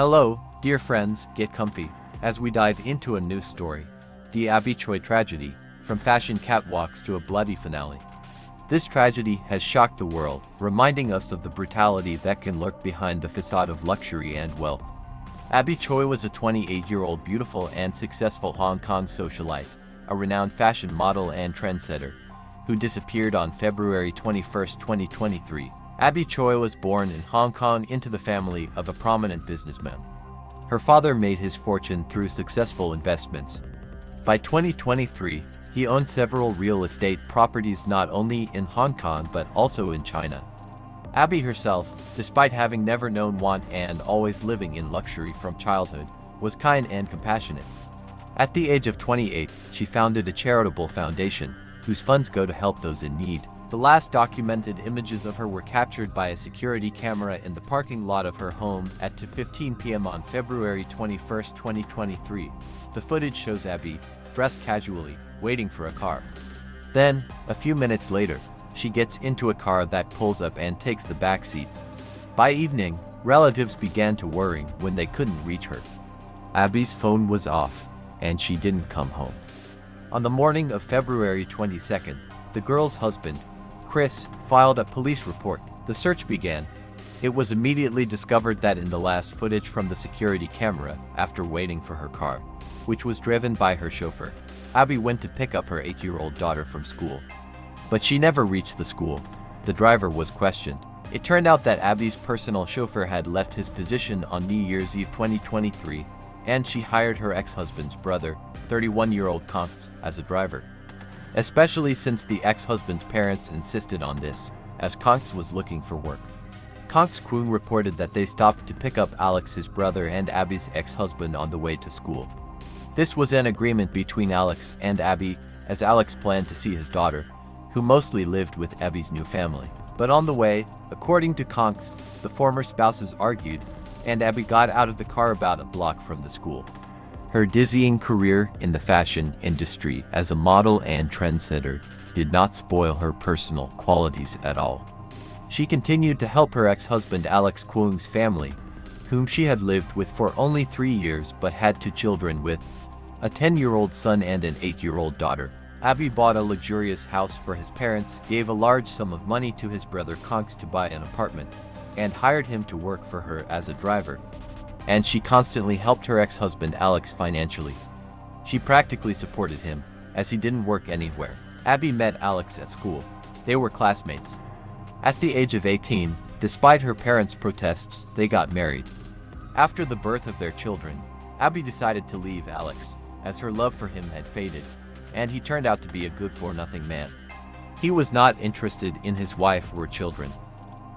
Hello, dear friends, get comfy, as we dive into a new story. The Abby Choi tragedy, from fashion catwalks to a bloody finale. This tragedy has shocked the world, reminding us of the brutality that can lurk behind the facade of luxury and wealth. Abby Choi was a 28-year-old beautiful and successful Hong Kong socialite, a renowned fashion model and trendsetter, who disappeared on February 21, 2023. Abby Choi was born in Hong Kong into the family of a prominent businessman. Her father made his fortune through successful investments. By 2023, he owned several real estate properties not only in Hong Kong but also in China. Abby herself, despite having never known want and always living in luxury from childhood, was kind and compassionate. At the age of 28, she founded a charitable foundation, whose funds go to help those in need. The last documented images of her were captured by a security camera in the parking lot of her home at 2:15 p.m. on February 21, 2023. The footage shows Abby, dressed casually, waiting for a car. Then, a few minutes later, she gets into a car that pulls up and takes the back seat. By evening, relatives began to worry when they couldn't reach her. Abby's phone was off, and she didn't come home. On the morning of February 22nd, the girl's husband, Chris, filed a police report. The search began. It was immediately discovered that in the last footage from the security camera, after waiting for her car, which was driven by her chauffeur, Abby went to pick up her 8-year-old daughter from school. But she never reached the school. The driver was questioned. It turned out that Abby's personal chauffeur had left his position on New Year's Eve 2023, and she hired her ex-husband's brother, 31-year-old Conks, as a driver. Especially since the ex-husband's parents insisted on this, as Conks was looking for work. Conks Kwon reported that they stopped to pick up Alex, his brother, and Abby's ex-husband on the way to school. This was an agreement between Alex and Abby, as Alex planned to see his daughter, who mostly lived with Abby's new family. But on the way, according to Conks, the former spouses argued, and Abby got out of the car about a block from the school. Her dizzying career in the fashion industry as a model and trendsetter did not spoil her personal qualities at all. She continued to help her ex-husband Alex Kwon's family, whom she had lived with for only 3 years but had 2 children with, a 10-year-old son and an 8-year-old daughter. Abby bought a luxurious house for his parents, gave a large sum of money to his brother Conks to buy an apartment, and hired him to work for her as a driver. And she constantly helped her ex-husband Alex financially. She practically supported him, as he didn't work anywhere. Abby met Alex at school. They were classmates. At the age of 18, despite her parents' protests, they got married. After the birth of their children, Abby decided to leave Alex, as her love for him had faded, and he turned out to be a good-for-nothing man. He was not interested in his wife or children.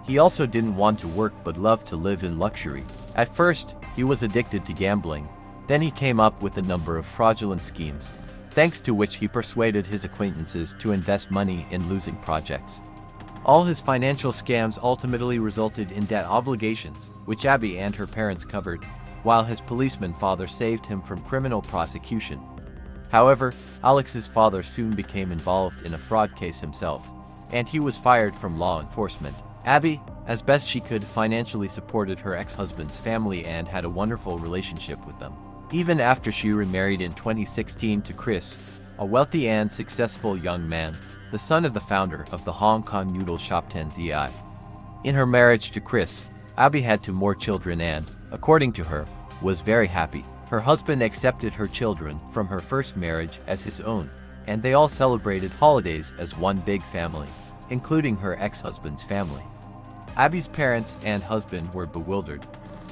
He also didn't want to work but loved to live in luxury. At first, he was addicted to gambling. Then he came up with a number of fraudulent schemes, thanks to which he persuaded his acquaintances to invest money in losing projects. All his financial scams ultimately resulted in debt obligations, which Abby and her parents covered, while his policeman father saved him from criminal prosecution. However, Alex's father soon became involved in a fraud case himself, and he was fired from law enforcement. Abby, as best she could, financially supported her ex-husband's family and had a wonderful relationship with them. Even after she remarried in 2016 to Chris, a wealthy and successful young man, the son of the founder of the Hong Kong noodle shop Trendsetter. In her marriage to Chris, Abby had 2 more children and, according to her, was very happy. Her husband accepted her children from her first marriage as his own, and they all celebrated holidays as one big family, including her ex-husband's family. Abby's parents and husband were bewildered.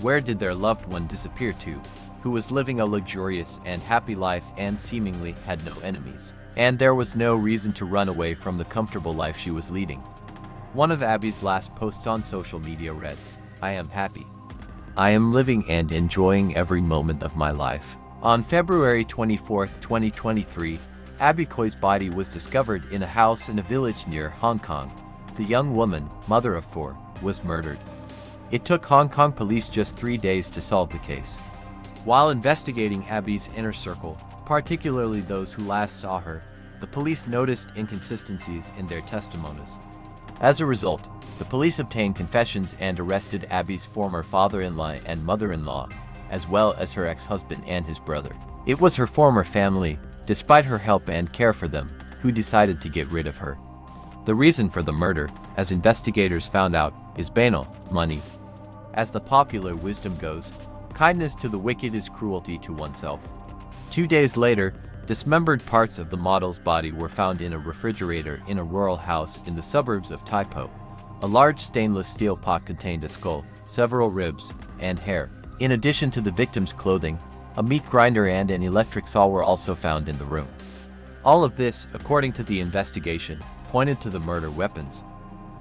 Where did their loved one disappear to, who was living a luxurious and happy life and seemingly had no enemies? And there was no reason to run away from the comfortable life she was leading. One of Abby's last posts on social media read, "I am happy. I am living and enjoying every moment of my life." On February 24, 2023, Abby Choi's body was discovered in a house in a village near Hong Kong. The young woman, mother of 4, was murdered. It took Hong Kong police just 3 days to solve the case. While investigating Abby's inner circle, particularly those who last saw her, the police noticed inconsistencies in their testimonies. As a result, the police obtained confessions and arrested Abby's former father-in-law and mother-in-law, as well as her ex-husband and his brother. It was her former family, despite her help and care for them, who decided to get rid of her. The reason for the murder, as investigators found out, is banal, money. As the popular wisdom goes, kindness to the wicked is cruelty to oneself. 2 days later, dismembered parts of the model's body were found in a refrigerator in a rural house in the suburbs of Taipo. A large stainless steel pot contained a skull, several ribs, and hair. In addition to the victim's clothing, a meat grinder and an electric saw were also found in the room. All of this, according to the investigation, pointed to the murder weapons.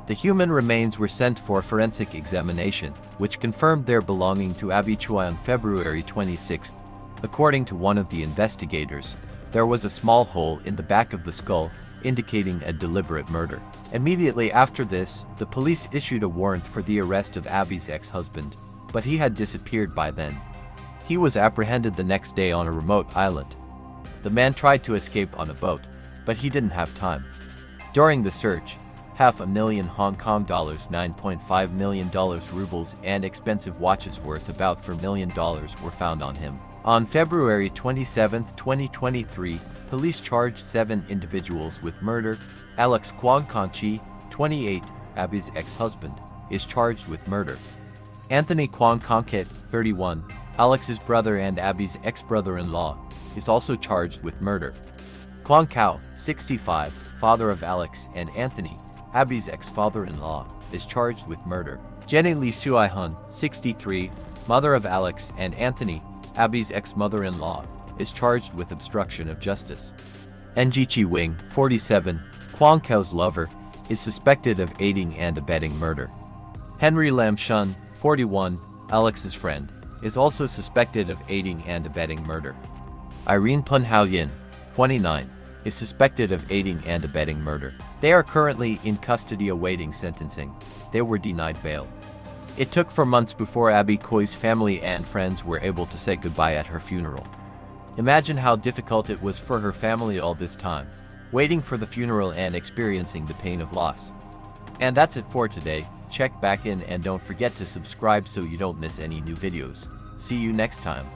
The human remains were sent for forensic examination, which confirmed their belonging to Abby Choi on February 26. According to one of the investigators, there was a small hole in the back of the skull, indicating a deliberate murder. Immediately after this, the police issued a warrant for the arrest of Abby's ex-husband, but he had disappeared by then. He was apprehended the next day on a remote island. The man tried to escape on a boat, but he didn't have time. During the search, $500,000 Hong Kong dollars, $9.5 million rubles, and expensive watches worth about $4 million were found on him. On February 27, 2023, police charged 7 individuals with murder. Alex Kwong Conchi, 28, Abby's ex-husband, is charged with murder. Anthony Kwong Conket, 31, Alex's brother and Abby's ex-brother-in-law, is also charged with murder. Kwong Kao, 65, father of Alex and Anthony, Abby's ex-father-in-law, is charged with murder. Jenny Lee Sui-hun, 63, mother of Alex and Anthony, Abby's ex-mother-in-law, is charged with obstruction of justice. Njichi Wing, 47, Kwong Kao's lover, is suspected of aiding and abetting murder. Henry Lam Shun, 41, Alex's friend, is also suspected of aiding and abetting murder. Irene Pun Hao Yin, 29, is suspected of aiding and abetting murder. They are currently in custody awaiting sentencing. They were denied bail. It took 4 months before Abby Choi's family and friends were able to say goodbye at her funeral. Imagine how difficult it was for her family all this time, waiting for the funeral and experiencing the pain of loss. And that's it for today. Check back in and don't forget to subscribe so you don't miss any new videos. See you next time.